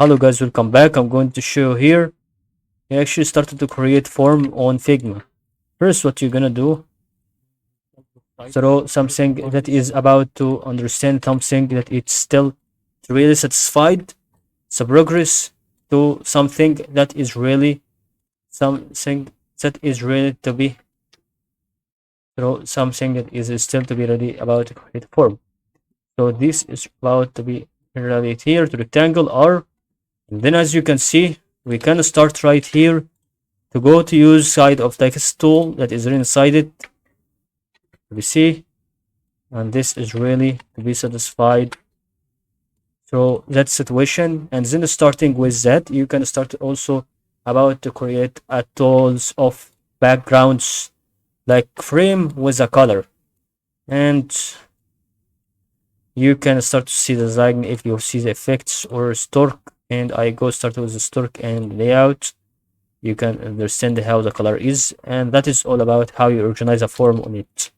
Hello guys, welcome back. I'm going to show you here. I actually started to create form on Figma. First, what you're gonna do, throw something that is about to understand something that it's still really satisfied. So progress to something that is really to be through something that is still to be ready about to create form. So this is about to be ready here to rectangle R. And then as you can see, we can start right here to go to use side of text tool that is inside it. We see, and this is really to be satisfied through that situation. And then starting with that, you can start also about to create a tools of backgrounds like frame with a color, and you can start to see the design if you see the effects or stork. And I go start with the stork and layout. You can understand how the color is, and that is all about how you organize a form on it.